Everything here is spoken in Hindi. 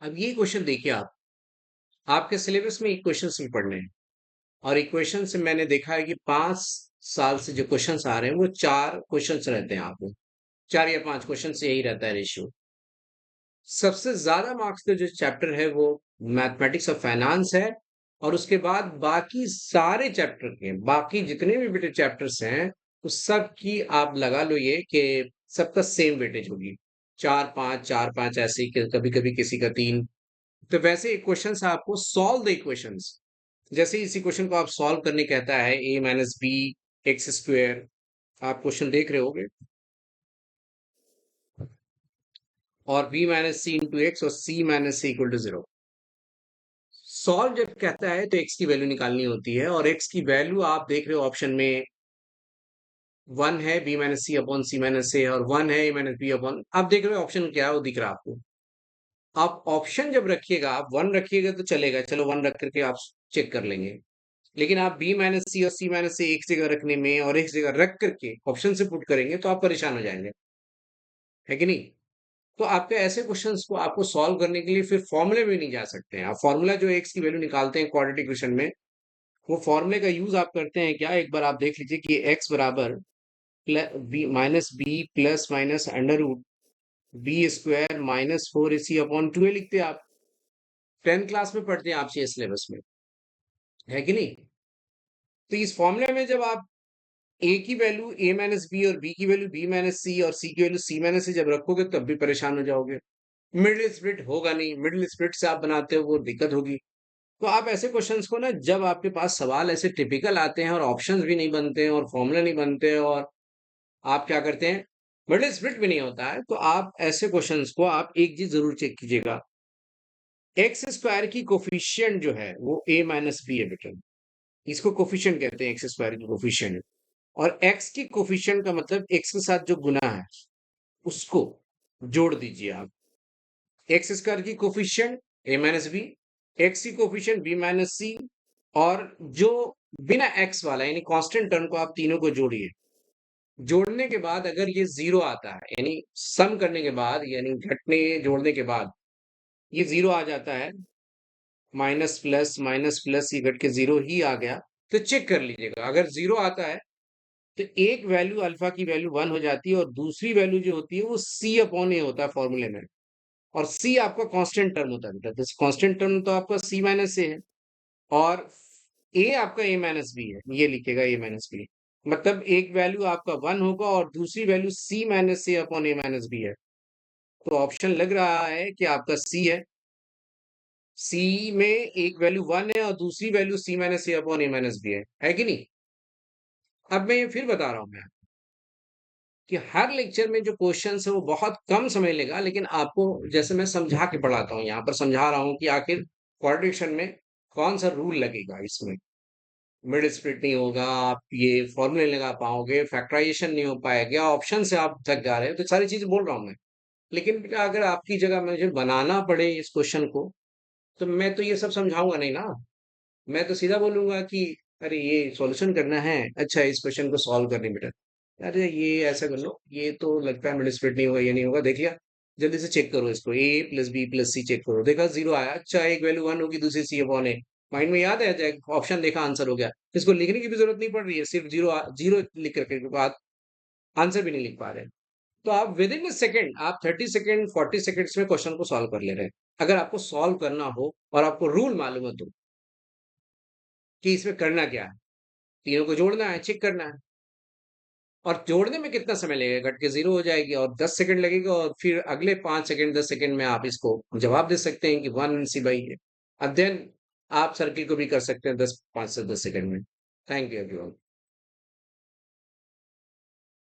अब ये क्वेश्चन देखिए आप, आपके सिलेबस में इक्वेशंस भी पढ़ने हैं और इक्वेशन से मैंने देखा है कि 5 साल से जो क्वेश्चंस आ रहे हैं वो 4 क्वेश्चंस रहते हैं आपको, 4 या 5 क्वेश्चन से यही रहता है रेशियो। सबसे ज्यादा मार्क्स का जो चैप्टर है वो मैथमेटिक्स ऑफ फाइनेंस है और उसके बाद बाकी सारे चैप्टर के बाकी जितने भी बेटे चैप्टर्स हैं उस सब की आप लगा लो ये कि सबका सेम वेटेज होगी, 4 5 4 5 ऐसे ही, कभी कभी किसी का 3। तो वैसे इक्वेशंस आपको सॉल्व द इक्वेशंस, जैसे इस इक्वेशन को आप सॉल्व करने कहता है a minus B X square, आप क्वेश्चन देख रहे होगे, और b minus C into X और c minus C equal to 0। Solve जब कहता है तो x की वैल्यू निकालनी होती है और x की वैल्यू आप देख रहे हो ऑप्शन में 1 है b माइनस सी अपॉन सी माइनस ए और 1 है a माइनस बी अपॉन, आप देख रहे हो ऑप्शन क्या है वो दिख रहा है आपको। आप ऑप्शन जब रखिएगा, आप 1 रखिएगा तो चलेगा, चलो 1 रख करके आप चेक कर लेंगे। लेकिन आप b माइनस सी और c माइनस से एक जगह रखने में और एक जगह रख करके ऑप्शन से पुट करेंगे तो आप परेशान हो जाएंगे, है कि नहीं। तो आपके ऐसे क्वेश्चंस को आपको सॉल्व करने के लिए फिर फॉर्मूले में नहीं जा सकते हैं। आप फॉर्मूला जो एक्स की वैल्यू निकालते हैं क्वाड्रेटिक इक्वेशन में, वो फॉर्मूले का यूज आप करते हैं क्या, एक बार आप देख लीजिए कि एक्स बराबर B minus B plus minus under root B square minus 4ac upon 2a लिखते हैं आप, 10th क्लास में पढ़ते हैं आप ये सिलेबस में, है कि नहीं। तो इस फॉर्मूले में जब आप ए की वैल्यू ए माइनस बी और बी की वैल्यू बी माइनस सी और सी की वैल्यू सी माइनस सी जब रखोगे तब भी परेशान हो जाओगे। मिडिल स्प्लिट होगा नहीं, मिडिल स्प्लिट से आप बनाते हो वो दिक्कत होगी। तो आप ऐसे क्वेश्चंस को ना, जब आपके पास सवाल ऐसे टिपिकल आते हैं और ऑप्शंस भी नहीं बनते हैं और फॉर्मूला नहीं बनते हैं और आप क्या करते हैं, मिडिल स्प्लिट भी नहीं होता है, तो आप ऐसे क्वेश्चंस को आप एक चीज जरूर चेक कीजिएगा, एक्स स्क्वायर की कोफिशिएंट जो है वो ए माइनस बी है बेटा, इसको कोफिशिएंट कहते हैं, एक्स स्क्वायर की कोफिशिएंट। और एक्स की कोफिशिएंट का मतलब एक्स के साथ जो गुना है उसको जोड़ दीजिए आप। एक्स स्क्वायर की कोफिशिएंट ए माइनस बी, एक्स की कोफिशिएंट बी माइनस सी, और जो बिना एक्स वाला यानी कांस्टेंट टर्म को आप तीनों को जोड़िए। जोड़ने के बाद अगर ये जीरो आता है यानी सम करने के बाद यानी घटने जोड़ने के बाद ये जीरो आ जाता है, माइनस प्लस ये घट के जीरो ही आ गया, तो चेक कर लीजिएगा। अगर जीरो आता है तो एक वैल्यू अल्फा की वैल्यू 1 हो जाती है और दूसरी वैल्यू जो होती है वो c अपॉन ए होता है फॉर्मूले में, और c आपका कांस्टेंट टर्म होता है बेटा, तो कांस्टेंट टर्म तो आपका c माइनस ए है और a आपका a माइनस बी है, ये लिखेगा a माइनस बी, मतलब एक वैल्यू आपका 1 होगा और दूसरी value c minus A upon a minus B है। तो ऑप्शन लग रहा है कि आपका c है, c में एक वैल्यू 1 है और दूसरी value c minus A upon a minus B है कि नहीं। अब मैं ये फिर बता रहा हूं मैं कि हर लेक्चर में जो क्वेश्चन है वो बहुत कम समय लेगा, लेकिन आपको जैसे मैं समझा के पढ़ाता हूँ, यहाँ पर समझा रहा हूँ कि आखिर क्वाड्रेटिक्शन में कौन सा रूल लगेगा, इसमें मिड स्प्लिट नहीं होगा, आप ये फॉर्मूले लगा पाओगे, फैक्टराइजेशन नहीं हो पाएगा, ऑप्शन से आप थक जा रहे हो, तो सारी चीजें बोल रहा हूँ मैं। लेकिन बेटा अगर आपकी जगह मुझे बनाना पड़े इस क्वेश्चन को तो मैं तो ये सब समझाऊंगा नहीं ना, मैं तो सीधा बोलूंगा कि अरे ये सॉल्यूशन करना है, अच्छा इस क्वेश्चन को सॉल्व करने बेटा, अरे ये ऐसा कर लो, ये तो लगता है मिड स्प्लिट नहीं होगा, ये नहीं होगा, देख लिया, जल्दी से चेक करो इसको, ए प्लस बी प्लस सी चेक करो, देखा जीरो आया, अच्छा एक वैल्यू 1 होगी दूसरी सी अपॉन ए, माइंड में याद है जाए, ऑप्शन देखा आंसर हो गया, इसको लिखने की भी जरूरत नहीं पड़ रही है, सिर्फ जीरो जीरो लिख करके के बाद आंसर भी नहीं लिख पा रहे हैं। तो आप विद इन सेकेंड, आप 30 सेकेंड 40 सेकेंड्स में क्वेश्चन को सॉल्व कर ले रहे हैं, अगर आपको सॉल्व करना हो और आपको रूल मालूम है तो, कि इसमें करना क्या है, तीनों को जोड़ना है, चेक करना है, और जोड़ने में कितना समय लगेगा, घट के जीरो हो जाएगी और 10 सेकंड लगेगा और फिर अगले 5 सेकंड 10 सेकंड में आप इसको जवाब दे सकते हैं कि 1 सी बाई है। अब देन आप सर्किल को भी कर सकते हैं 5 से 10 सेकंड में। Thank you everyone.